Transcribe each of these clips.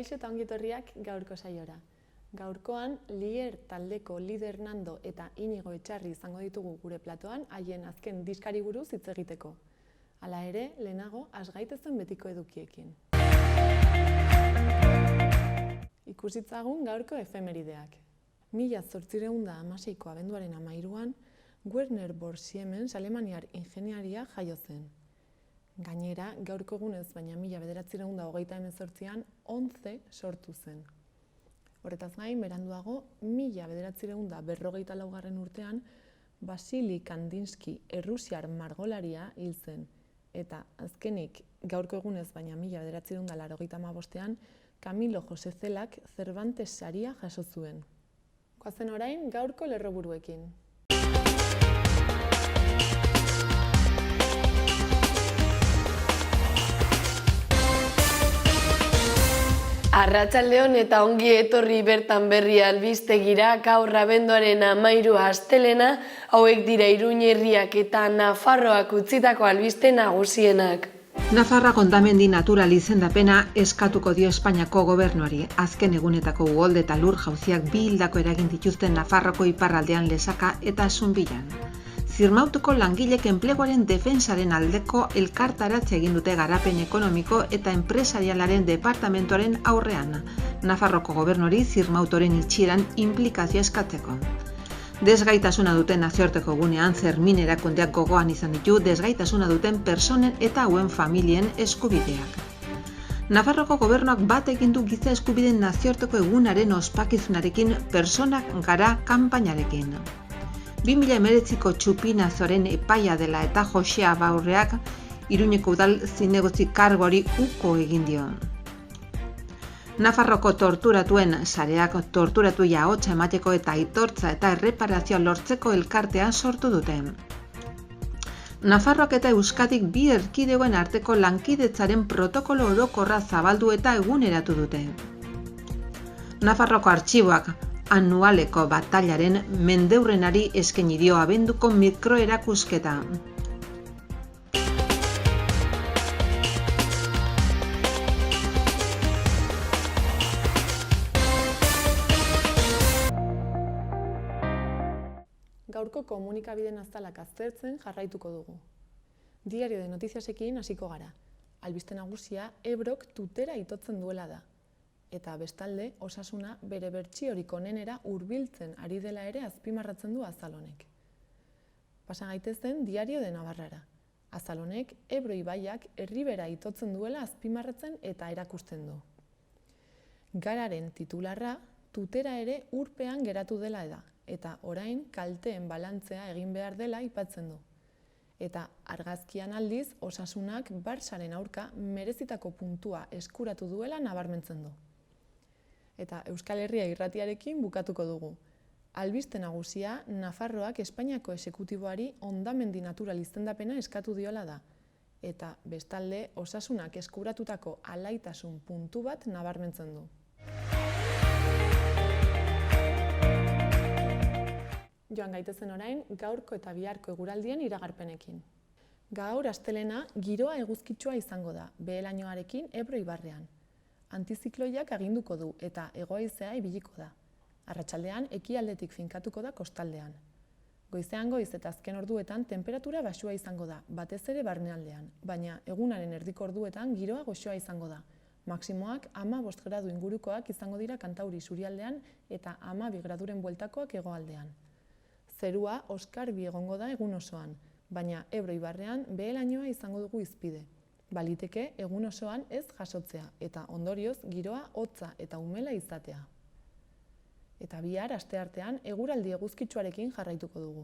Kaixo eta ongi etorriak gaurko saiora. Gaurkoan, Lier taldeko lider Nando eta Inigo Etxarri izango ditugu gure platoan haien azken diskari buruz hitz egiteko. Hala ere, lehenago has gaitezen betiko edukiekin. Ikusitzagun gaurko efemerideak. 1816ko abenduaren 13an, Werner von Siemens alemaniar ingeniaria jaio zen. Gainera, gaurko egunez, baina 1928an 11 sortu zen. Horretaz gain, beranduago, 1954 urtean, Vasili Kandinsky errusiar margolaria hil zen. Eta azkenik, gaurko egunez, baina 1985an, Camilo José Celak Cervantes saria jaso zuen. Goazen orain, gaurko lerroburuekin. Arratsalde on eta ongi etorri bertan berri albistegira. Gaur abenduaren 13 astelena, hauek dira Iruña herriak eta Nafarroak utzitako albiste nagusienak. Nafarroa hondamendi natural izendapena eskatuko dio Espainiako gobernuari. Azken egunetako uholde eta lur jauziak bi hildako eragin dituzten Nafarroko iparraldean Lesaka eta Zunbilan. Zirmautuko langilek enpleguaren defensaren aldeko elkartaratze egin dute garapen ekonomiko eta enpresarialaren departamentoaren aurrean. Nafarroko gobernuari Zirmautoren itxieran inplikazioa eskatzeko. Desgaitasuna duten nazioarteko egunean Zermin erakundeak gogoan izan ditu desgaitasuna duten pertsonen eta hauen familien eskubideak. Nafarroko gobernuak bat egin du giza eskubideen nazioarteko egunaren ospakizunarekin Pertsonak gara kanpainarekin. 2019ko Txupinazoren epaia dela eta Josea Baurreak Iruñeko udal zinegotzi kargori uko egin dio. Nafarroko torturatuen sareak torturatuei ahotsa emateko eta aitortza eta erreparazioa lortzeko elkartea sortu dute. Nafarroak eta Euskadik bi erkidegoen arteko lankidetzaren protokolo orokorra zabaldu eta eguneratu dute. Nafarroko artxiboak anualeko batailaren mendeurrenari eskaini dio abenduko mikroerakusketa. Gaurko komunikabideen azalak aztertzen jarraituko dugu. Diario de Notiziasekin hasiko gara. Albiste nagusia Ebrok tutera itotzen duela da. Eta bestalde, osasuna bere bertsiorik onenera hurbiltzen ari dela ere azpimarratzen du azal honek. Pasa gaitezen Diario de Navarrara. Azal honek Ebro ibaiak erribera itotzen duela azpimarratzen eta erakusten du. Gararen titularra tutera ere urpean geratu dela da, eta orain kalteen balantzea egin behar dela aipatzen du. Eta argazkian aldiz, osasunak Barsaren aurka merezitako puntua eskuratu duela nabarmentzen du. Eta Euskal Herria irratiarekin bukatuko dugu. Albiste nagusia, Nafarroak Espainiako esekutiboari hondamendi natural izendapena eskatu diola da. Eta bestalde, osasunak eskuratutako alaitasun puntu bat nabarmentzen du. Joan gaitezen orain, gaurko eta biharko eguraldien iragarpenekin. Gaur astelena giroa eguzkitsua izango da, behe-lainoarekin Ebro ibarrean. Antizikloiak aginduko du eta hego-haizea ibiliko da. Arratsaldean ekialdetik finkatuko da kostaldean. Goizean goiz eta azken orduetan temperatura baxua izango da, batez ere barnealdean, baina egunaren erdiko orduetan giroa goxoa izango da. Maksimoak 15 gradu ingurukoak izango dira Kantauri isurialdean eta 12 graduren bueltakoak hegoaldean. Zerua oskarbi egongo da egun osoan, baina Ebro ibarrean behe-lainoa izango dugu hizpide. Baliteke egun osoan ez jasotzea eta ondorioz giroa hotza eta umela izatea. Eta bihar asteartean eguraldi eguzkitsuarekin jarraituko dugu.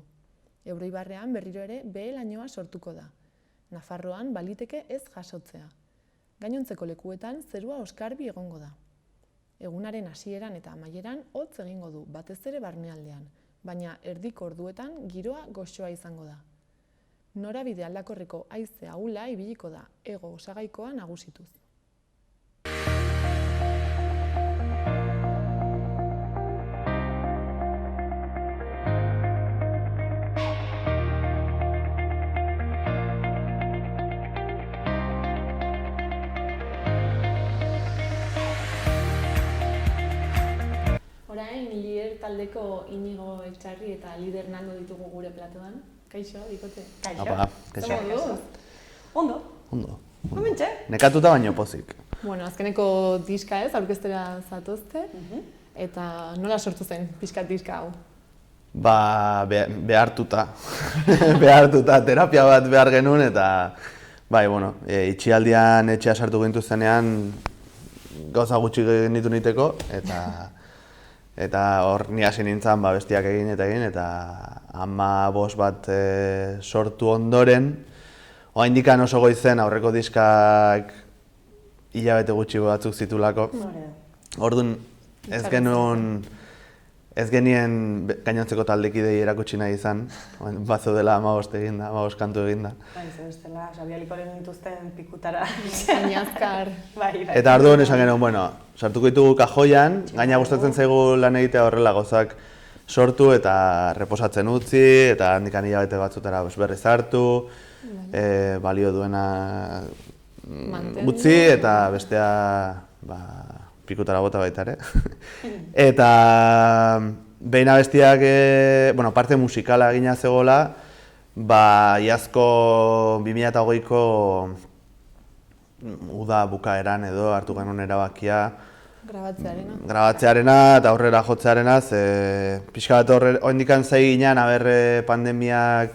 Ebro ibarrean berriro ere behe-lainoa sortuko da. Nafarroan baliteke ez jasotzea. Gainontzeko lekuetan zerua oskarbi egongo da. Egunaren hasieran eta amaieran hotz egingo du, batez ere barnealdean, baina erdiko orduetan giroa goxoa izango da. Norabide aldakorreko haize ahula ibiliko da, hego osagaikoa nagusituz. taldeko Inigo Etxarri eta Lider Nando ditugu gure platoan. Kaixo, dikote. Apa, kaixo. Zer moduz? Ondo. Momentxe. Nekatuta baino pozik. Bueno, azkeneko diska ez, aurkeztera zatozte. Eta nola sortu zen pixkat diska hau? Ba, behartuta. Behartuta, terapia bat behar genuen eta bai, bueno, itxialdian etxea sartu gintuzenean gauza gutxi genitu niteko eta hor ni hasi nintzen bestiak egin eta 15 bat sortu ondoren oraindikan oso goizen aurreko diskak hilabete gutxi batzuk zitulako. Orduan ez genien gainontzeko taldekidei erakutsi nahi izan, bazo dela 15 eginda, 15 kantu eginda. Bai, bestela, Xabialiko lehen dituzten pikutara. Gainazkar. Bai. Eta orduan esan genuen, bueno, sartuko ditugu kajoian, gaina gustatzen zaigu lan egitea horrela gozak sortu eta reposatzen utzi, eta handikan hilabete batzutara berriz hartu, balio duena utzi eta bestea pikutara bota baita ere. Eta behin abestiak, parte musikala egina zegoela, iazko 2008ko uda bukaeran edo hartu genuen erabakia grabatzearena eta aurrera jotzearena, pixka bat oraindikan zai ginen pandemiak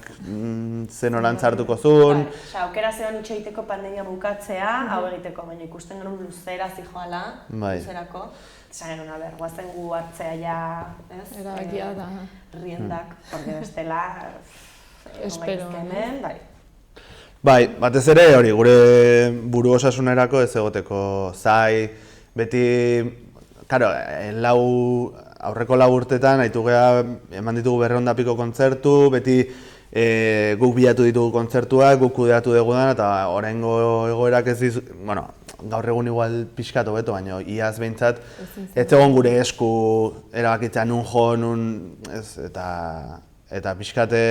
zen orantz hartuko zuen. Aukera zegoen itxo egiteko pandemia bukatzea, hau egiteko, baina ikusten genuen luzera zijoala, luzerako. Esan genuen, guazen gu hartzea ja, ez? Erabakia da. Riendak, porque bestela, espero. Bai, batez ere hori, gure buru osasunerako ez egoteko zai, beti, karo, aurreko 4 urtetan eman ditugu 200 piko kontzertu, beti guk bilatu ditugu kontzertuak, guk kudeatu dugudan, eta oraingo egoerak ez dizu, gaur egun igual pixkatu beto, baina iaz behintzat, ez egon gure esku erabakitzea nun jo, eta pixkate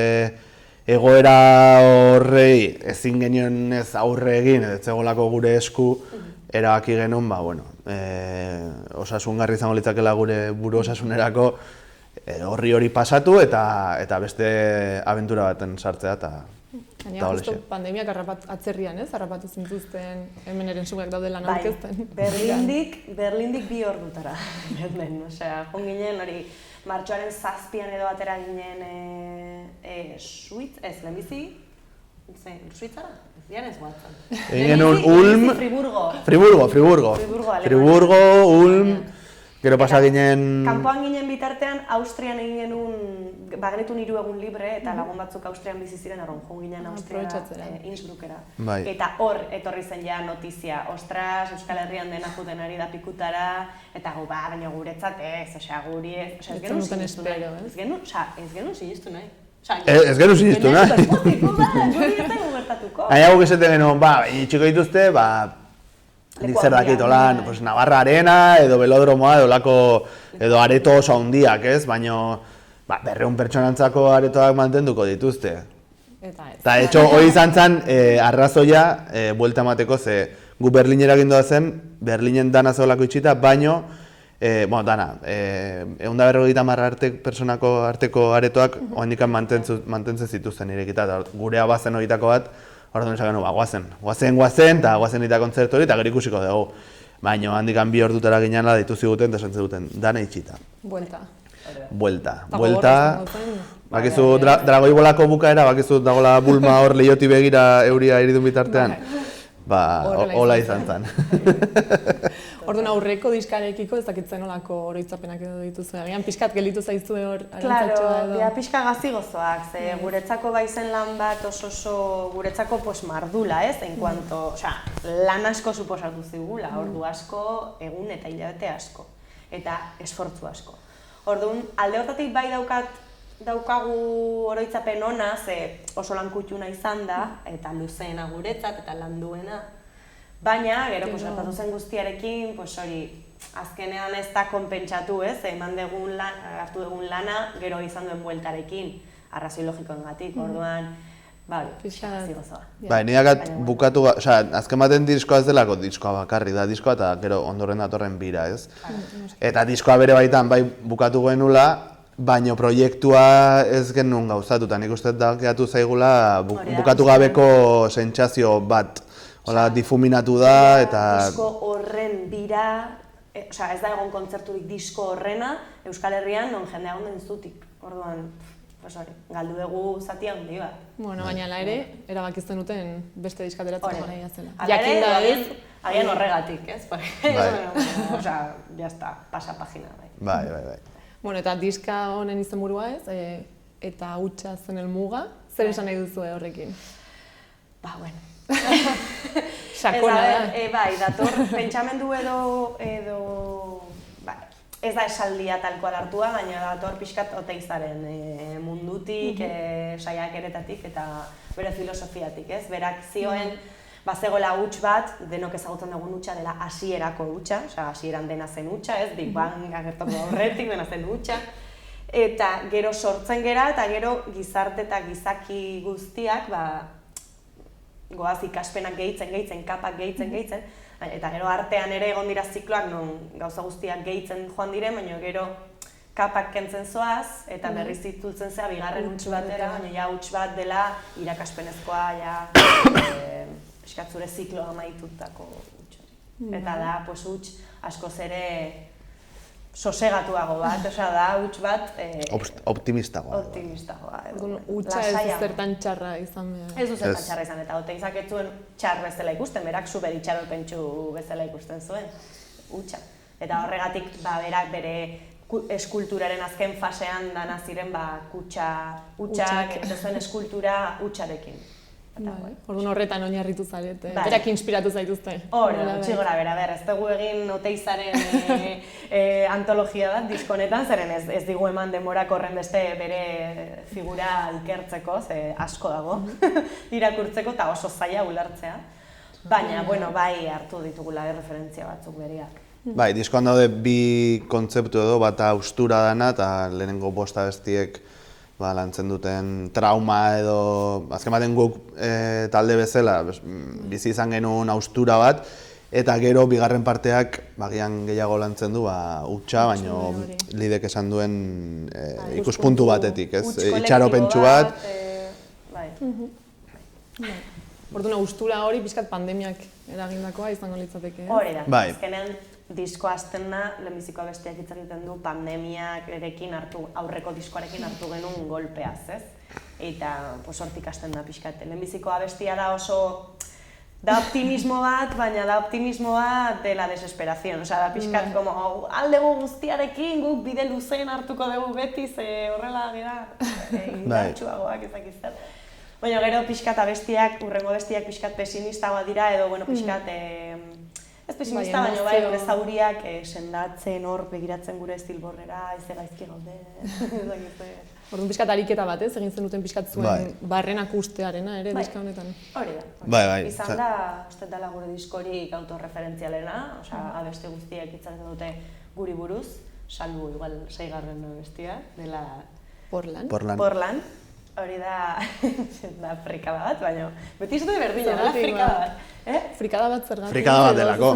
egoera horrei ezin genuen ez aurre egin, ez egolako gure esku erabaki genuen, osasungarri izango litzakela gure buru osasunerako hori pasatu eta beste abentura baten sartzea eta Gainera, justu pandemiak atzerrian, ez? Harrapatu zintuzten hemen eren sumeak daude lan aurkezten. Berlindik 2 ordutara. Osea, joan ginen hori martxoaren 7an edo atera ginen lehenbizi, Suitzara? Ez guatzen. Egin Ulm... Friburgo, Ulm... Gero pasa ginen... Kanpoan ginen bitartean, Austrian egin genuen, genituen 3 egun libre, eta lagun batzuk Austrian bizi ziren, joan ginen Austriara, Innsbruckera. Eta hor etorri zen ja notizia, ostras, Euskal Herrian dena juten ari da pikutara, eta baina guretzat ez, osea, guri ez, ez genuen sinistu nahi. Ez genuen sinistu nahi. Ez genuen sinistu nahi. Guri ez dago gertatuko. Gaina guk esaten genuen, itxiko dituzte, nik zer dakit, Navarra Arena, edo Velodromoa, edo areto oso handiak, ez? Baina 200 pertsonantzako aretoak mantenduko dituzte. Eta, etxo, hori izan zen arrazoia buelta emateko, ze gu Berlinera gindoa zen, Berlinen dana zeolako itxita, baino, dana, 150 pertsonako arteko aretoak oandikan mantentzen zituzten irekita, eta gurea bazen horietako bat, orduan esan genuen, guazen, eta guazen eta kontzertu hori, eta gero ikusiko dugu. Baina handikan 2 ordutara ginela ditu ziguten, eta esan ziguten, dana itxita. Buelta. Bakizu, dragoi bolako bukaera, bakizu dagoela bulma hor lehioti begira euria iridun bitartean. Hola izan zen. Orduan aurreko diskarekiko ez dakitzen olako oroitzapenak edo dituzu. Agian pixkat gelditu zaizue hor arantzatxoa edo. Claro, pixka gazi gozoak, ze guretzako baizen lan bat oso guretzako mardula, ez? En cuanto, lan asko suposatu zigula, ordu asko, egun eta hilabete asko. Eta esfortzu asko. Orduan, alde hortatik bai daukagu oroitzapen ona, ze oso lan kutxuna izan da, eta luzeena guretzat, eta landuena. Baina, gero, hartatu zen guztiarekin, hori, azkenean ez da konpentsatu, ez? Hartu dugun lana, gero izan duen bueltarekin, arrazoi logikoengatik, orduan, pixka zigozoa. Nirekat bukatu, azken baten diskoa ez delako diskoa bakarri da diskoa, eta gero ondoren datorren bira, ez? Eta diskoa bere baitan, bukatu genuela, baina proiektua ez genuen gauzatu, eta nik uste da gehiatu zaigula bukatu gabeko sentsazio bat. Hola, difuminatu da, eta... Disko horren bira, ez da egon kontzerturik disko horrena, Euskal Herrian, non jendea onden zutik. Orduan, galdu dugu zati handi bat. Bueno, baina ala ere, erabakizten duten beste diskateratzeko garaia zela. Ala ere, agian horregatik, ez? Osa, jazta, pasa pagina. Bai. Bueno, eta diska honen izenburua ez, eta hutsa zen helmuga, zer esan nahi duzue horrekin? Bueno. Sakona da. Bai, dator, pentsamendu edo ez da esaldia talkoa hartua, baina dator pixkat Oteizaren mundutik, saiakeretatik eta bere filosofiatik, ez? Berak zioen, bazegoela huts bat, denok ezagutzen dugun hutsa dela hasierako hutsa, hasieran dena zen hutsa, ez? Big Bang agertatu aurretik dena zen hutsa. Eta gero sortzen gera, eta gero gizarte eta gizaki guztiak, goaz ikaspenak gehitzen, kapak gehitzen, eta gero artean ere egon dira zikloak non gauza guztiak gehitzen joan diren, baina gero kapak kentzen zoaz, eta berriz itzultzen zea bigarren huts batera, baina ja huts bat dela irakaspenezkoa, piskat zure zikloa amaitutako huts. Eta da, huts askoz ere sosegatuago bat, da huts bat... Optimistagoa. Hutsa ez zertan txarra izan behar. Ez du zertan txarra izan, eta Oteizak ez zuen txar bezala ikusten, berak super itxaropentsu bezala ikusten zuen hutsa. Eta horregatik, berak bere eskulturaren azken fasean dana ziren hutsak, eta zuen eskultura hutsarekin. Orduan horretan oinarritu zarete, berak inspiratu zaituzte. Gutxi gora bera, ez dugu egin Oteizaren antologia bat diskonetan, zeren ez digu eman demorak horren beste bere figura ikertzeko, ze asko dago irakurtzeko eta oso zaila ulertzea. Baina, bai hartu ditugula referentzia batzuk beriak. Bai, diskoan daude bi kontzeptu edo, bata haustura dana eta lehenengo bost abestiek lantzen duten trauma edo, azken baten guk talde bezala, bizi izan genuen haustura bat, eta gero bigarren parteak bagian gehiago lantzen du hutsa, baino Lidek esan duen ikuspuntu batetik, ez? Itxaropentsu bat. Orduan haustura hori pixkat pandemiak eragindakoa izango litzateke. Hori da, azkenean disko hasten da, lehenbiziko abestiak hitz egiten du pandemiarekin aurreko diskoarekin hartu genuen golpeaz, ez? Eta hortik hasten da pixkat. Lehenbiziko abestia da oso da optimismo bat, baina da optimismo bat de la desesperación. Osa, da pixkat, aldegu guztiarekin guk bide luzean hartuko dugu beti, ze horrela gara indartsuagoak ezakizten. Baina gero pixkat abestiak, urrengo abestiak pixkat pesimistagoa dira, edo pixkat ez pesimista, baina bai, gure zauriak sendatzen hor begiratzen gure estilborrera, ez gaizki gaude. Orduan pixkat ariketa bat, ez? Egin zenuten pixkat zuen barrenak ustearena ere diska honetan. Hori da. Izan da, uste dela gure diskorik autorreferentzialena, abeste guztiak hitzatzen dute guri buruz, salbu igual 6. abestia, dela Portland. Hori da frikada bat, baina beti izate berdina, dela frikada bat. Frikada bat zergatik? Frikada bat delako.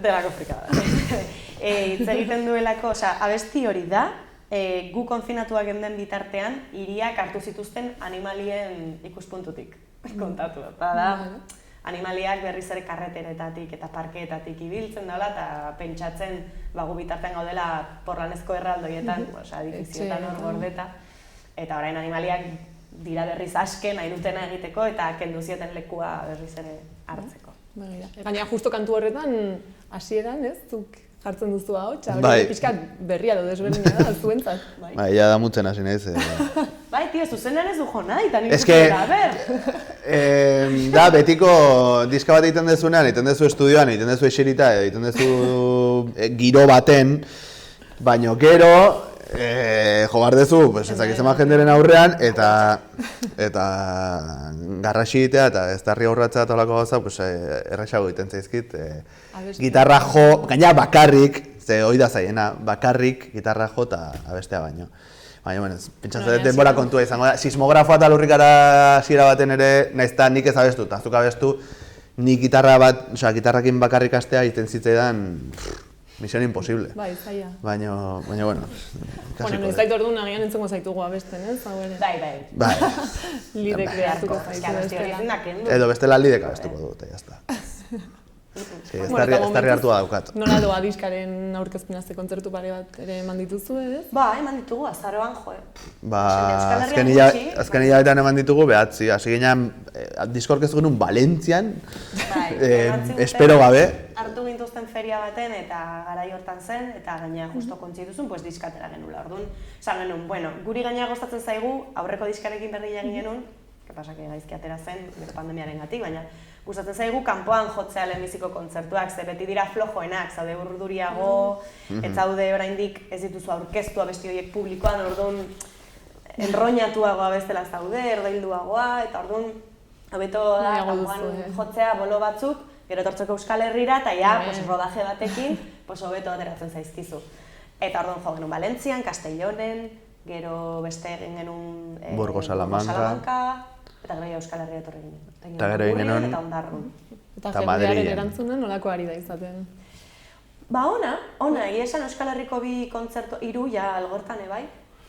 Delako frikada bat. Hitz egiten duelako, abesti hori da, gu konfinatuak genden bitartean, hiriak hartu zituzten animalien ikuspuntutik kontatu. Eta da, animaliak berriz ere karreteretatik eta parkeetatik ibiltzen dela, eta pentsatzen gu bitartean gaudela Portlandezko erraldoietan, edifizioetan hor gordeta. Eta orain animaliak dira berriz asken, nahi dutena egiteko, eta kendu zioten lekua berriz ere hartzeko. Gainera, justo kantu horretan, hasieran, ez? Zuk jartzen duzu ahotsa, hori pixkat berria edo desberdina da, zuentzat. Bai, ja da mutzen hasi naiz. Bai, tio, zuzenean ez du jo nahi, eta nik zuzenean, a ber! Da, betiko diska bat egiten dezunean, egiten dezu estudioan, egiten dezu eserita, egiten dezu giro baten, baino gero, jo behar dezu, ezakizema jenderen aurrean, eta garraxitea eta ez darri aurratzea eta olako gauza, erraxago egiten zaizkit. Gitarra jo, gaina bakarrik, ze hori da zaiena, bakarrik gitarra jo eta abestea baino. Baina, pentsatzen denbora kontua izango da. Sismografoa eta lurrikara hasiera baten ere, nahiz eta nik ez abestu, eta zuk abestu, nik gitarrakin bakarrik astea egiten zitzaidan misión imposible. Bai, zaila. Baina, bueno, Bueno, ez zaitu orduan agian entzungo zaitugu abesten, ez? Hau ere. Bai. Lidek behartuko Eske zaitu abesti hori bestela. ezin da kendu. Edo bestela lidek abestuko dut, ya está. Ez darri hartua daukat. Nola doa diskaren aurkezpena ze kontzertu pare bat ere eman dituzu, ez? Ba, eman ditugu, azaroan, jo. Ba, azken hilabetean eman ditugu behatzi. Hasi ginean, disko aurkeztu genuen Valentzian, espero gabe. Hartu gintuzten feria baten eta garai hortan zen, eta gainera justo kontzituzun, pues diskatera genula. Orduan, esan genuen, bueno, guri gainera gustatzen zaigu, aurreko diskarekin berdina egin genuen, que pasa que gaizki atera zen, pandemiarengatik, baina gustatzen zaigu kanpoan jotzea lehenbiziko kontzertuak, ze beti dira flojoenak, zaude urduriago, ez zaude oraindik ez dituzu aurkeztu abesti horiek publikoan, orduan enroñatuagoa bestela zaude, erdailduagoa, eta orduan hobeto da kanpoan jotzea bolo batzuk, gero etortzeko Euskal Herrira, eta ja, pues, rodaje batekin, pues, hobeto ateratzen zaizkizu. Eta orduan jo genuen Valentzian, Castellonen, gero beste egin genuen Burgos Salamanca, eta gero Euskal Herria etorri ginen. Eta gero egin genuen eta Ondarrun. Eta jendearen erantzuna nolako ari da izaten? Ba, ona, egia esan Euskal Herriko bi kontzertu, 3 ja algortan ebai,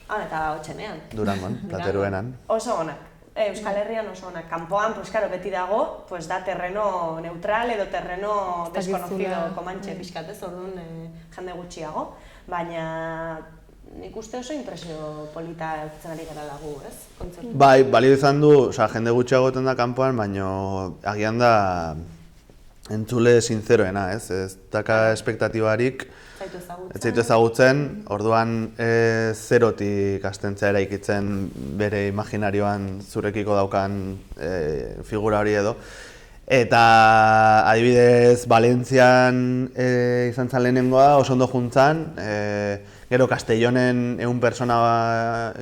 eta Otxenean. Durangon, Plateruenan. Oso onak. Euskal Herrian oso onak. Kanpoan, pues claro, beti dago, pues da terreno neutral edo terreno desconocido, Comanche pixkatez, orduan jende gutxiago, baina nik uste oso impresio polita eutzen ari gara lagu, ez? Kontzertu. Bai, balio izan du, jende gutxiago egoten da kanpoan, baina agian da entzule sinceroena, ez? Ez daka espektatibarik, ez zaitu ezagutzen, orduan zerotik astentzea eraikitzen bere imaginarioan zurekiko daukan figura hori edo. Eta adibidez, Valentzian izan zen lehenengoa, oso ondo juntzan, gero Castellonen 100 persona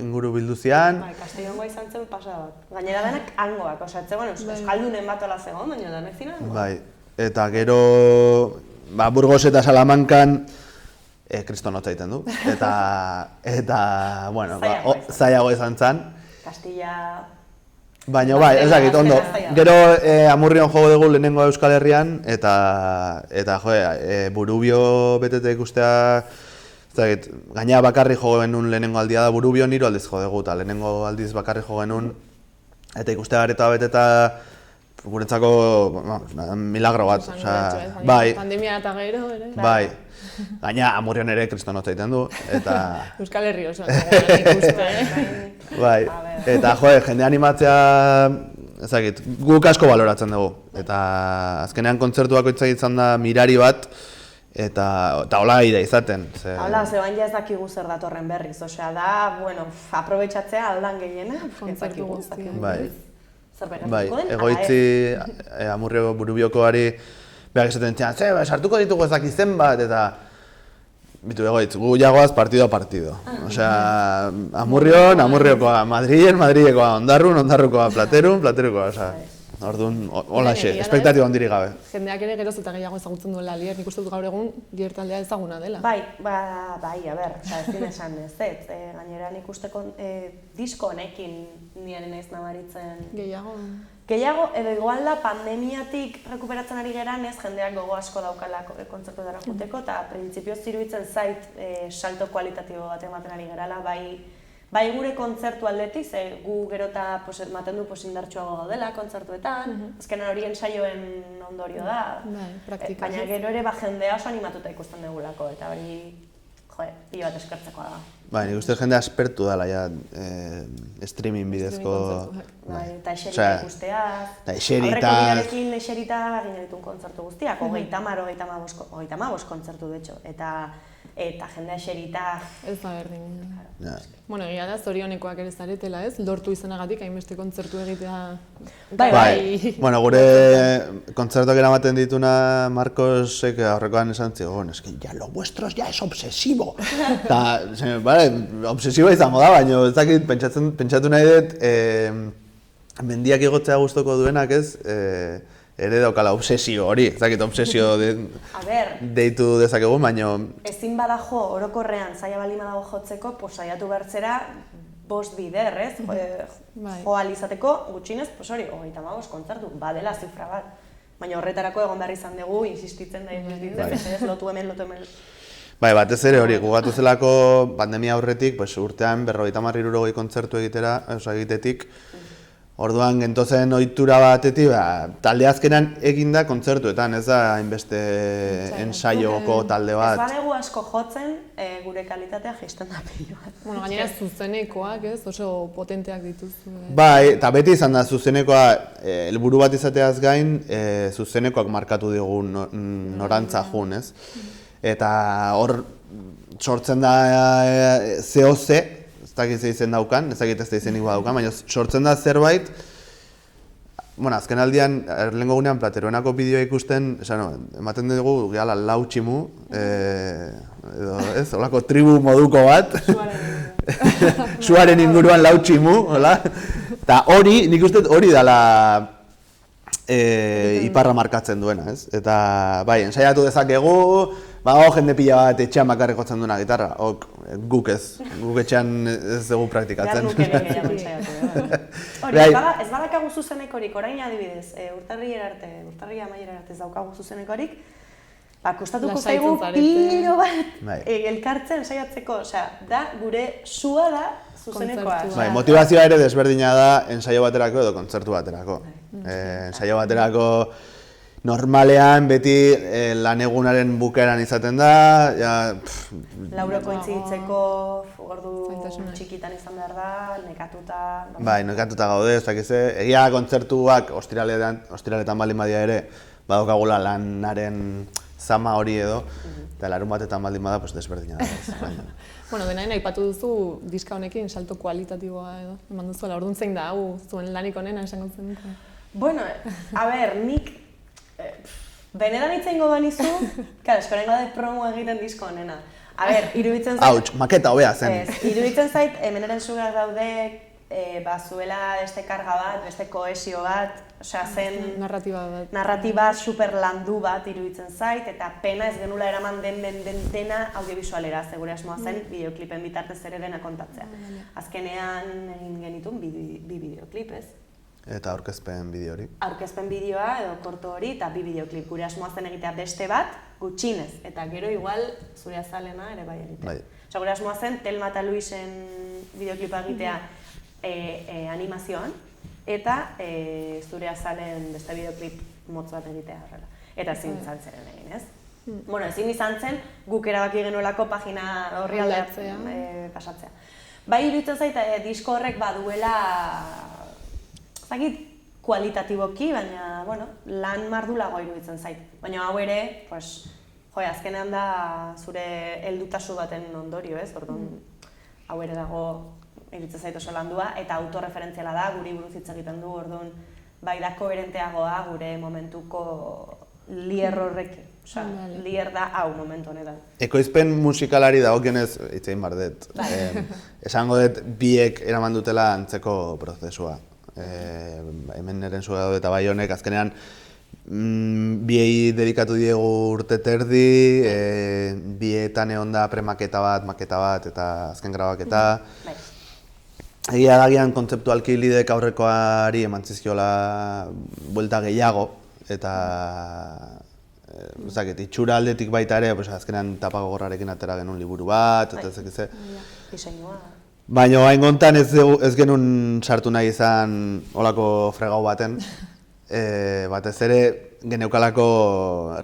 inguru bildu zian. Bai, Castellongoa izan zen pasada bat. Gainera denak hangoak, osatze, euskaldunen bat ola zegoen, baina denak ziren hangoak. Bai, eta gero Burgos eta Salamancan kriston hotza egiten du. Eta bueno, zailago izan zen. Castilla... Baina bai, ez dakit, ondo. Gero Amurrion jogo dugu lehenengo Euskal Herrian, eta Burubio betete ikustea, ez dakit, gaina bakarri jogo genuen lehenengo aldia da, Burubio hiru aldiz jo dugu, eta lehenengo aldiz bakarri jogo genuen, eta ikustea aretoa beteta guretzako milagro bat, bai. Pandemia eta gero, ere? Bai. Gaina Amurrion ere kriston hotza egiten du, eta... Euskal Herri oso, ikuste, Bai, eta jende animatzea, ezagit, guk asko baloratzen dugu. Eta azkenean kontzertu bakoitza izan da mirari bat, eta hola ida izaten. Hala, zeban ja ez dakigu zer datorren berriz, osea da, bueno, aprobetxatzea aldan gehiena, kontzertu guztia. Bai, egoitzi Amurrio Burubiokoari behar izaten zian, sartuko ditugu ezak izen bat, eta bitu egoitz, gu jagoaz partido a partido. Osea, Amurrion, Amurriokoa, Madrilekoa, Ondarrukoa, Platerukoa, osea, orduan, holaxe, espektatiba ondiri gabe. Jendeak ere geroz eta gehiago ezagutzen duela Lier, nik uste dut gaur egun Lier taldea ezaguna dela. Bai, a ber, ezin esan ez, gainera nik usteko disko honekin niaren naiz nabaritzen. Gehiago, edo igual da pandemiatik rekuperatzen ari geran ez jendeak gogo asko daukala kontzertuetara juteko, eta printzipioz iruditzen zait salto kualitatibo bat ematen ari gerala, bai gure kontzertu aldetik, ze gu gero eta ematen du indartsuago gaudela kontzertuetan, azkenan hori ensaioen ondorio da, baina gero ere jendea oso animatuta ikusten dugulako, eta hori pila bat eskertzekoa da. Bai, nik uste jende aspertu dela ja streaming bidezko... Eta eserita ikustea... Eta eserita... Aurreko birarekin eserita ginen ditun kontzertu guztiak, 35 kontzertu detxo, eta jendea eserita... Ez da berdin. Bueno, egia da, zorionekoak ere zaretela ez, lortu izanagatik hainbeste kontzertu egitea... Bai, bueno, gure kontzertuak eramaten dituna Marcosek aurrekoan esan zigon, es que ya lo vuestros ya es obsesivo. Eta, obsesiboa izango da, baina ez dakit pentsatu nahi dut, mendiak igotzea gustoko duenak ez, ere daukala obsesio hori, ez dakit obsesio deitu dezakegu, baina... Ezin badajo orokorrean zaila balima dago jotzeko, saiatu bertzera 5 bider, ez? Jo alizateko gutxinez, hori, 35 kontzertu, badela zifra bat. Baina horretarako egon behar izan dugu, insistitzen da, ez lotu hemen. Bai, batez ere hori, gugatu zelako pandemia aurretik, pues, urtean 50-60 kontzertu egitetik, orduan gentozen ohitura batetik, talde azkenan eginda kontzertuetan, ez da hainbeste ensaioko talde bat. Ez badegu asko jotzen, gure kalitatea jaisten da pilo bat. Bueno, gainera zuzenekoak, ez? Oso potenteak dituzu. Bai, eta beti izan da zuzenekoa, helburu bat izateaz gain, zuzenekoak markatu digu norantza jun, ez? Eta hor sortzen da COC, ez dakit ze izen daukan, ez dakit ez da izenik daukan, baina sortzen da zerbait, bueno, azken aldian, lehengo gunean Plateruenako bideoa ikusten, ematen dugu, gehala, lau tximu, edo, ez, holako tribu moduko bat, suaren inguruan lau tximu, hola, eta hori, nik uste hori dela iparra markatzen duena, ez? Eta, bai, ensaiatu dezakegu, jende pila bat etxean bakarrik jotzen duena gitarra, guk ez, guk etxean ez dugu praktikatzen. Behar nuke gehiago ensaiatu, hori, ez badakagu zuzenekorik, orain adibidez, urtarri amaiera arte ez daukagu zuzenekorik, kostatuko zaigu pilo bat elkartzen ensaiatzeko, da gure sua da zuzenekoa. Bai, motivazioa ere desberdina da ensaio baterako edo kontzertu baterako. Ensaio baterako normalean beti lan egunaren bukaeran izaten da, Lauroko entzitzeko ordu txikitan izan behar da, nekatuta... Bai, nekatuta gaude, ez dakize. Egia kontzertuak ostiraletan baldin badia ere, badokagula lanaren zama hori edo, eta larun batetan baldin bada, desberdina da. Bueno, denain aipatu duzu diska honekin salto kualitatiboa edo, eman duzuela, orduan zein da, zuen lanik honena esango zen. Bueno, a ber, nik benetan hitzein godoan izu, eskoren gaude promo egiten disko honena. A ber, iruditzen zait... Hauts, maketa hobea zen. Iruditzen zait, hemeneren sugar daude, zuela beste karga bat, beste kohesio bat, zen narratiba super landu bat iruditzen zait, eta pena ez genula eraman dena audiovisualera, gure asmoa zen bideoklipen bitartez ere dena kontatzea. Azkenean egin genitun bi bideoklip, ez? Eta aurkezpen bideo hori? Aurkezpen bideoa edo korto hori eta bi bideoklip. Gure asmoa zen egitea beste bat, gutxinez, eta gero igual zure azalena ere bai egitea. Gure asmoa zen Telma eta Luisen bideoklipa egitea animazioan, eta zure azalen beste bideoklip motz bat egitea horrela. Eta ezin izan zeren egin, ez? Bueno, ezin izan zen guk erabaki genuelako pagina horri aldeatzea, pasatzea. Bai, iruditzen zait, disko horrek baduela zakit kualitatiboki, baina, lan mardulagoa iruditzen zait. Baina hau ere, azkenean da zure heldutasu baten ondorio, ez? Orduan, hau ere dago iruditzen zait oso landua, eta autorreferentziala da, guri buruz hitz egiten du, orduan, bai da koherenteagoa gure momentuko lier horrekin. Lier da hau momentu honetan. Ekoizpen musikalari dagokionez hitzein bar dut. Esango dut biek eraman dutela antzeko prozesua. Hemen neren zua daude eta bai honek, azkenean biei dedikatu diegu urte terdi, bietan egon da premaketa bat eta azken grabaketa. Egia dagian kontzeptualki lidek aurrekoari eman zizkiola buelta gehiago, eta itxura aldetik baita ere, azkenean tapagogorrarekin atera genuen liburu bat, eta ezekize. Diseinua. Baina hain gontan ez genuen sartu nahi izan olako fregau baten. Batez ere geneukalako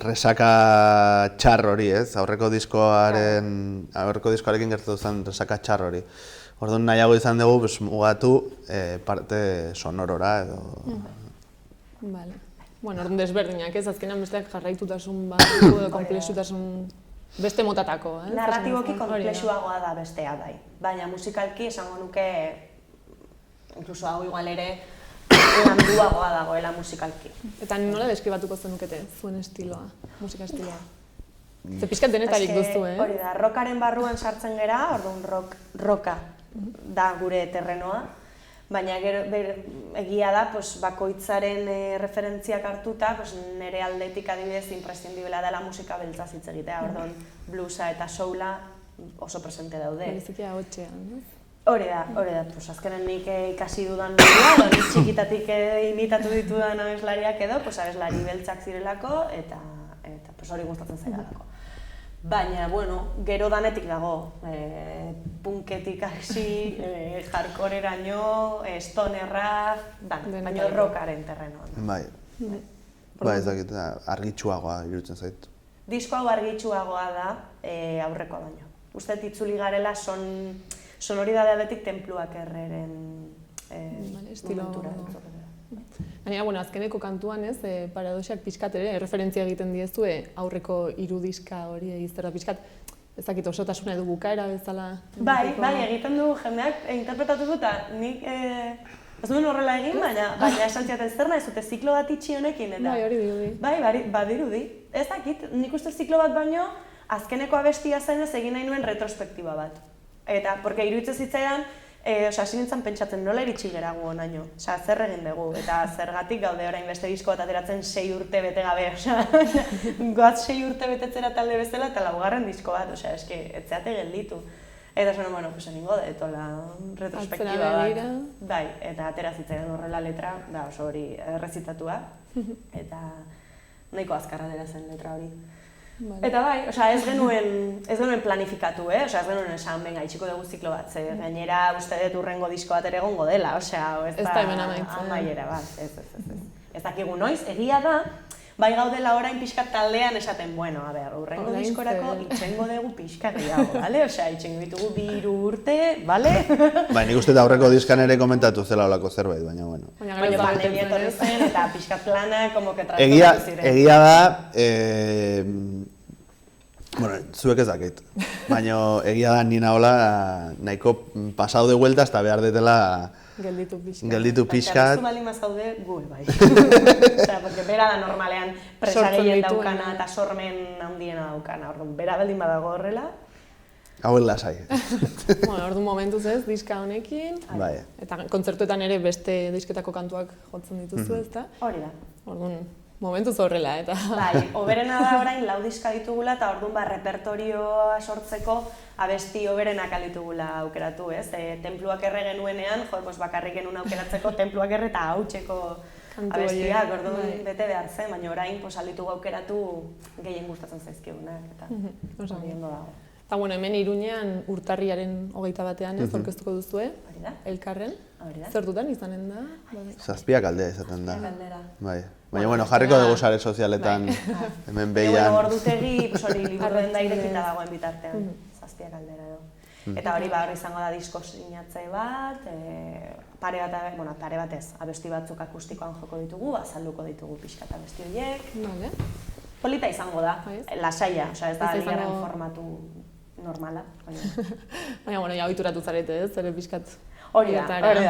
resaka txar hori, ez? Aurreko diskoarekin gertatu zen resaka txar hori. Orduan nahiago izan dugu mugatu parte sonorora edo... Vale. Bueno, orduan desberdinak ez, azkenean besteak jarraitutasun bat edo komplexutasun beste motatako, narratiboki konplexuagoa da bestea bai. Baina musikalki esango nuke, inkluso hau igual ere, landuagoa dagoela musikalki. Eta nola deskribatuko zenukete zuen estiloa, musika estiloa? Ze pixkat denetarik duzu, Hori da, rockaren barruan sartzen gera, orduan rocka da gure terrenoa. Baina egia da, bakoitzaren referentziak hartuta, nire aldetik adibidez imprescindibela dela musika beltzaz hitz egitea, orduan bluesa eta soula oso presente daude. Bereziki ahotsean, Hori da, azkenen nik ikasi dudan nolua, nik txikitatik imitatu ditudan abeslariak edo, abeslari beltzak zirelako, eta hori gustatzen zaidalako. Baina, bueno, gero danetik dago, punketik hasi, hardcoreraino, stonerra, baina rockaren terrenoan. Bai. Bai, ez dakit, argitsuagoa iruditzen zait. Disko hau argitsuagoa da aurrekoa baino. Uste itzuli garela sonoridadadetik tenpluak erreren momentura. Baina, bueno, azkeneko kantuan ez, paradoxak pixkat ere, referentzia egiten diezue aurreko diska hori egiztera pixkat, ez dakit osotasuna edo bukaera bezala. Bai, egiten du jendeak interpretatu dut, eta nik ez duen horrela egin, baina esan ziaten zer nahi zute ziklo bat itxi honekin, eta... Bai, hori dirudi. Bai, badirudi. Ez dakit, nik uste ziklo bat baino, azkeneko abestia zenez egin nahi nuen retrospektiba bat. Eta, porque iruditzen zitzaidan, hasi nintzen pentsatzen nola iritsi gera gu honaino. Zer egin dugu, eta zergatik gaude orain beste disko bat ateratzen 6 urte bete gabe. Goaz 6 urte betetzera talde bezala eta laugarren disko bat, eske, etzeate gelditu. Eta zuen, bueno, eningo da, etola retrospektiba bat. Bai, eta atera zitzaidan horrela letra, da oso hori errezitatua. Eta nahiko azkarra dela zen letra hori. Eta bai, ez genuen planifikatu, ez genuen esan, venga, itxiko dugu ziklo bat, gainera uste dut urrengo disko bat ere egongo dela, ez da hemen amaiera bat, ez dakigu noiz, egia da, bai gaudela orain pixkat taldean esaten, bueno, a ber, urrengo diskorako itxengo dugu pixkat gehiago, bale? Itxengo ditugu 3 urte, bale? Bai, nik uste aurreko diskan ere komentatu zela olako zerbait, baina bueno. Baina pandemia etorri zen eta pixkat plana, como que transformatu ziren. Egia da, bueno, zuek ez dakit, baina egia da nina hola nahiko pasau de vueltas eta behar detela gelditu pixkat. Eta bali mazaude gu, bai. Porque bera da normalean presa gehien daukana eta sormen handiena daukana. Bera baldin badago horrela. Hauek lasai. Orduan momentuz ez, diska honekin. Bai. Eta kontzertuetan ere beste disketako kantuak jotzen dituzu, ezta? Hori da. Orduan momentuz horrela, eta... Bai, hoberena da orain 4 diska ditugula eta orduan repertorioa sortzeko abesti hoberenak ditugula aukeratu, ez? Tenpluak erre genuenean, bakarrik genuen aukeratzeko tenpluak erre eta hautseko abestiak, orduan bete behar zen, baina orain alditugu aukeratu gehien gustatzen zaizkigunak, eta hori ondo dago. Eta bueno, hemen Iruñean urtarriaren 21ean ez aurkeztuko duzue, elkarren. Zer dutan izanen da? 7 aldea izaten da. Bai. Baina, bueno, jarriko dugu sare sozialetan hemen behian. Ordutegi, hori liburuen da irekita dagoen bitartean, 7 aldera edo. Eta hori izango da disko sinatze bat, pare bat ez, abesti batzuk akustikoan joko ditugu, azalduko ditugu pixkat abesti horiek. Polita izango da, lasaia, ez da bigarren formatu normala. Baina, bueno, ja ohituratu zarete ez, ere pixkat. Hori da,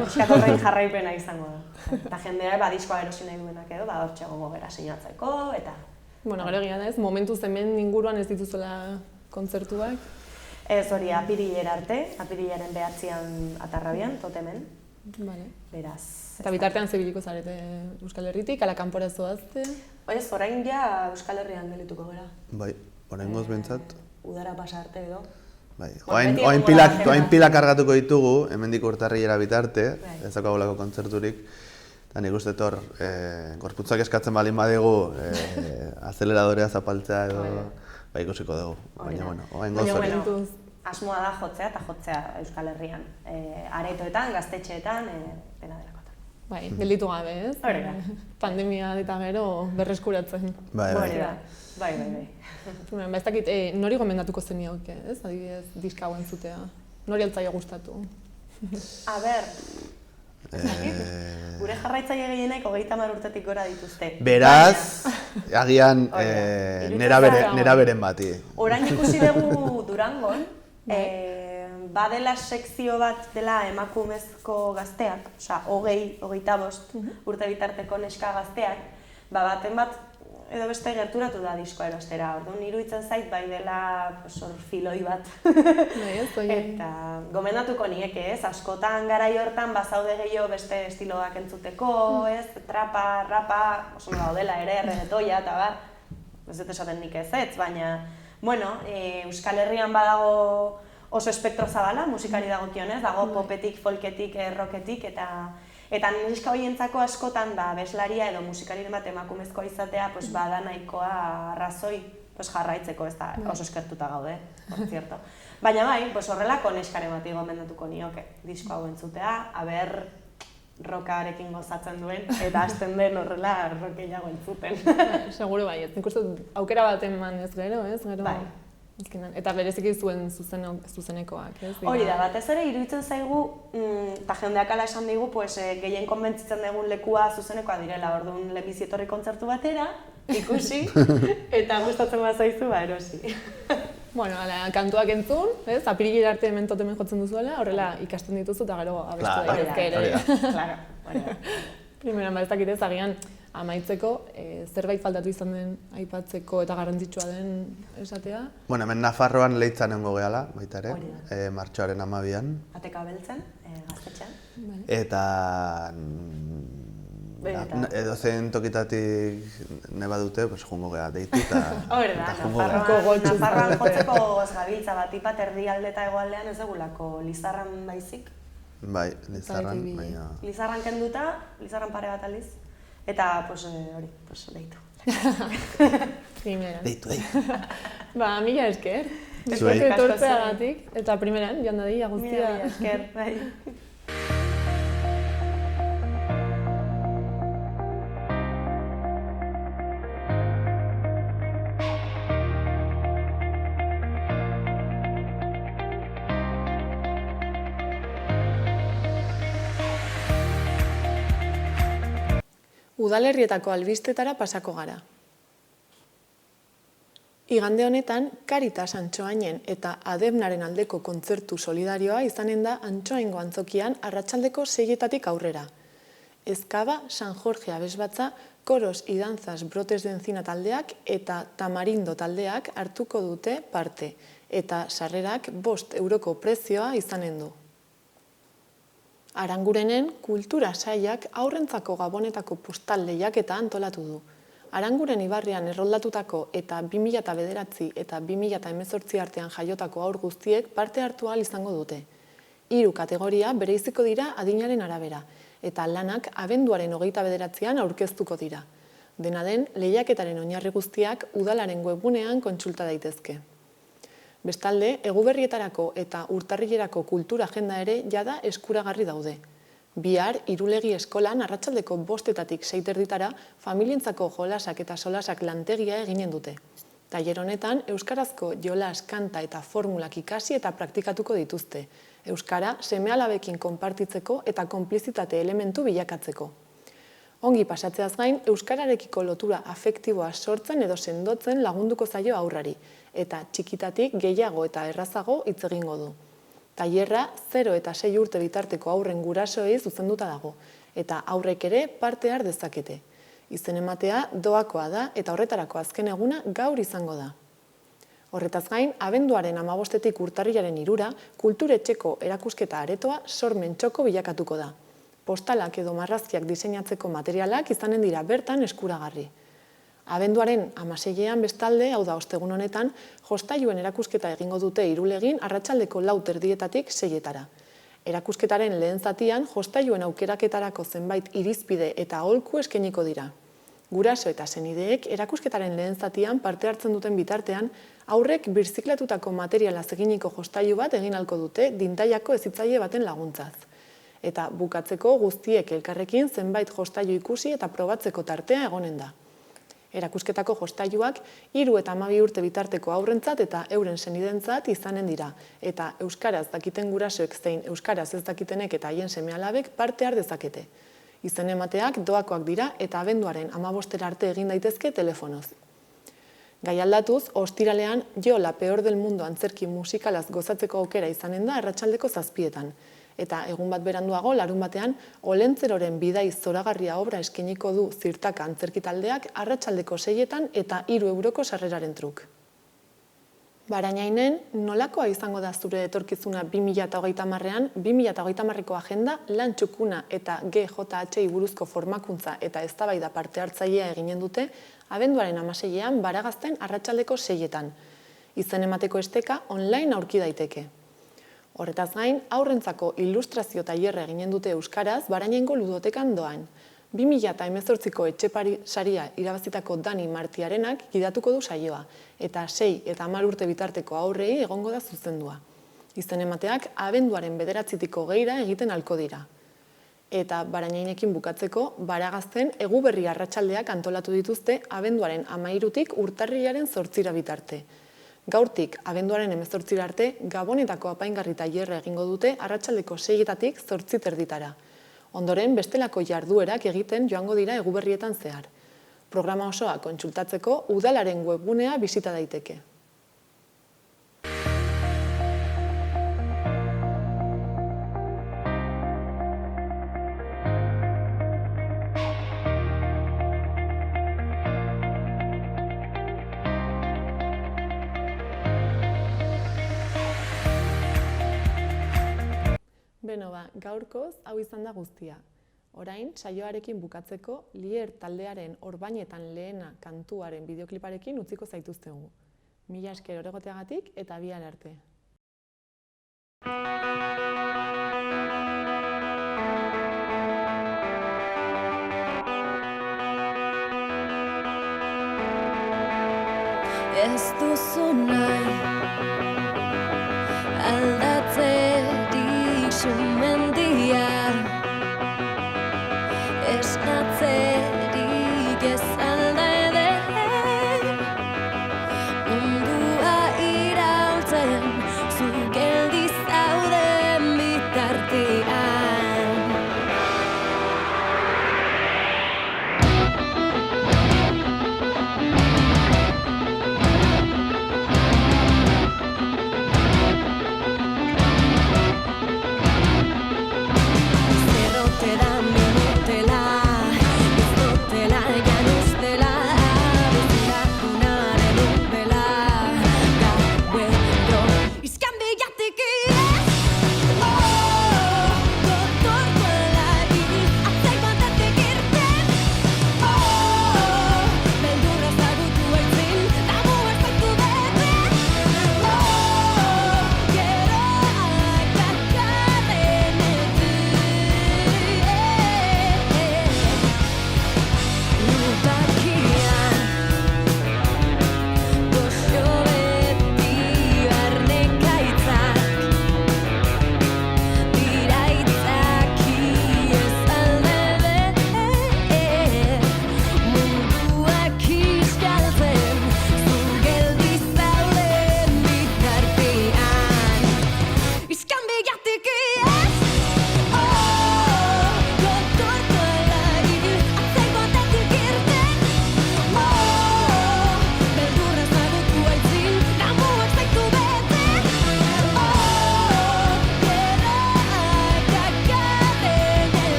pixkat horrein jarraipena izango da. Eta jendea diskoa erosi nahi duenak edo, hortxe egongo gara sinatzeko, eta... Bueno, gero egia da ez, momentuz hemen inguruan ez dituzela kontzertuak? Ez hori, apirilera arte, apirilaren 9an Atarrabian, Totemen. Beraz... Eta bitartean zebiliko zarete Euskal Herritik, ala kanpora zoazte? Ez, orain ja Euskal Herrian gelituko gara. Bai, orain goz bentsat. Udara pasa arte edo. Bai, oain pila kargatuko ditugu, hemendik urtarrilera bitarte, ez dakagolako kontzerturik. Eta nik uste hor, gorputzak eskatzen balin badegu, azeleradorea zapaltzea edo, ikusiko dugu. Baina, bueno, oain goz hori. Asmoa da jotzea Euskal Herrian. Aretoetan, gaztetxeetan, dena delakotan. Bai, gelditu gabe, ez? Hori da. Pandemia eta gero berreskuratzen. Bai. Ez dakit, nori gomendatuko zenioke, ez? Adibidez, diska hauen zutea. Nori altzaia gustatu? A ber, gure jarraitzaile gehienek 30 urtetik gora dituzte. Beraz, agian nera beren bati. Orain ikusi dugu Durangon, badela sekzio bat dela emakumezko gazteak, osea, 25 urte bitarteko neska gazteak, baten bat edo beste gerturatu da diskoa erostera. Orduan iruditzen zait bai dela filoi bat. Eta gomendatuko nieke, ez? Askotan garai hortan bazaude gehiago beste estiloak entzuteko, ez? Trapa, rapa, oso daudela ere, reggaetoia eta bar. Ez dut esaten nik ez, baina, bueno, Euskal Herrian badago oso espektro zabala, musikari dagokionez, dago popetik, folketik, rocketik, eta neska horientzako askotan abeslaria edo musikariren bat emakumezkoa izatea bada nahikoa arrazoi pues jarraitzeko, ez da oso eskertuta gaude, por cierto. Baina bai, pues horrelako neskaren bati gomendatuko nioke disko hau entzutea, aber rokarekin gozatzen duen, eta hasten den horrela rokeiago entzuten. Seguro bai, nik uste aukera bat eman ez gero, Gero, bai. Azkenan. Eta bereziki zuen zuzenekoak, ez? Hori da, batez ere iruditzen zaigu, eta jendeak ala esan digu, pues, gehien konbentzitzen dugun lekua zuzenekoa direla, orduan lehenbizi etorri kontzertu batera, ikusi, eta gustatzen bat zaizu, erosi. Bueno, kantuak entzun, ez? Apirilera arte hemen totemen jotzen duzuela, horrela ikasten dituzu eta gero abestu daitezke ere. Claro, Primeran, ez dakit ez, agian amaitzeko, zerbait faltatu izan den aipatzeko eta garrantzitsua den esatea? Bueno, hemen Nafarroan leitzan nengo gehala, baita ere, martxoaren 12an. Ateka beltzen, gaztetxean. Eta edozein tokitatik neba dute, pues jungo geha deitu eta hori da, Nafarroan jotzeko goz gabiltza bat, ipat erdialde eta hegoaldean ez dugulako Lizarran baizik. Bai, Lizarran, baina... Lizarran kenduta, Lizarran pare bat aldiz, eta hori, deitu. Primeran. Deitu. Ba, mila esker. Zuei. Etortzeagatik, eta primeran, joan dadila guztia. Mila esker, bai. Udalerrietako albistetara pasako gara. Igande honetan, Caritas Antxoainen eta Adebnaren aldeko kontzertu solidarioa izanen da Antxoaingo antzokian arratsaldeko 6etatik aurrera. Ezkaba, San Jorge Abesbatza, Koros y Danzas Brotes de Encina taldeak eta Tamarindo taldeak hartuko dute parte, eta sarrerak 5 euroko prezioa izanen du. Arangurenen kultura sailak aurrentzako gabonetako postal lehiaketa antolatu du. Aranguren ibarrian erroldatutako eta 2009 eta 2018 artean jaiotako haur guztiek parte hartu ahal izango dute. 3 kategoria bereiziko dira adinaren arabera, eta lanak abenduaren 29an aurkeztuko dira. Dena den, lehiaketaren oinarri guztiak udalaren webgunean kontsulta daitezke. Bestalde, eguberrietarako eta urtarrilerako kultura agenda ere jada eskuragarri daude. Bihar, Irulegi eskolan arratsaldeko 5etatik 6 familientzako jolasak eta solasak lantegia eginen dute. Tailer honetan, euskarazko jolas, kanta eta formulak ikasi eta praktikatuko dituzte. Euskara seme-alabekin konpartitzeko eta konplizitate elementu bilakatzeko. Ongi pasatzeaz gain, euskararekiko lotura afektiboa sortzen edo sendotzen lagunduko zaio aurrari, eta txikitatik gehiago eta errazago hitz egingo du. Tailerra 0 eta 6 urte bitarteko aurren gurasoei zuzenduta dago, eta aurrek ere parte har dezakete. Izen ematea doakoa da eta horretarako azken eguna gaur izango da. Horretaz gain, abenduaren 15etik urtarrilaren 3 kulturetxeko erakusketa aretoa sormen txoko bilakatuko da. Postalak edo marrazkiak diseinatzeko materialak izanen dira bertan eskuragarri. Abenduaren 16ean bestalde, hau da ostegun honetan, jostailuen erakusketa egingo dute Irulegin arratsaldeko 4:00 6etara. Erakusketaren lehen zatian, jostailuen aukeraketarako zenbait irizpide eta aholku eskainiko dira. Guraso eta senideek erakusketaren lehen zatian parte hartzen duten bitartean, aurrek birziklatutako materialaz eginiko jostailu bat egin ahalko dute dintaiako hezitzaile baten laguntzaz. Eta bukatzeko guztiek elkarrekin zenbait jostailu ikusi eta probatzeko tartea egonen da. Erakusketako jostailuak 3 eta 12 urte bitarteko aurrentzat eta euren senidentzat izanen dira, eta euskaraz dakiten gurasoek zein euskaraz ez dakitenek eta haien seme-alabek parte har dezakete. Izen emateak doakoak dira eta abenduaren 15 arte egin daitezke telefonoz. Gai aldatuz, ostiralean Jo la peor del mundo antzerki musikalaz gozatzeko aukera izanen da arratsaldeko 7etan. Eta egun bat beranduago, larun batean, Olentzeroren bidai zoragarria obra eskainiko du Zirtaka antzerki taldeak arratsaldeko 6etan eta 3 euroko sarreraren truk. Barainainen, nolakoa izango da zure etorkizuna 2030ean, 2030ko agenda lan txukuna eta GJH buruzko formakuntza eta eztabaida parte hartzailea eginen dute, abenduaren 16ean Baragazten arratsaldeko 6etan. Izen emateko esteka online aurki daiteke. Horretaz gain, aurrentzako ilustrazio tailerra eginen dute euskaraz Barainaingo ludotekan doan. 2018ko etxepari saria irabazitako Dani Martiarenak gidatuko du saioa, eta 6 eta 10 urte bitarteko aurrei egongo da zuzendua. Izen emateak abenduaren 9-tiko 20 egiten halko dira. Eta Barainainekin bukatzeko, Baragazten Eguberri arratsaldeak antolatu dituzte abenduaren 13tik urtarrilaren 8 bitarte. Gaurtik abenduaren 18 arte, Gabonetako apaingarri tailerra egingo dute arratsaldeko 6-tatik 8:30. Ondoren, bestelako jarduerak egiten joango dira Eguberrietan zehar. Programa osoa kontsultatzeko udalaren webgunea bisita daiteke. Beno ba, gaurkoz hau izan da guztia. Orain, saioarekin bukatzeko, Lier taldearen Orbainetan lehena kantuaren bideokliparekin utziko zaituztegu. Mila esker oregoteagatik eta bihar arte. Ez duzu nahi aldatzerik sumendia, esnatzerik ez alda eder, mundua iraultzen zu geldi zauden bitartean. Zerrotera minutela, ez dutela januzte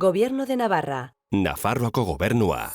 Gobierno de Navarra. Nafarroako gobernua.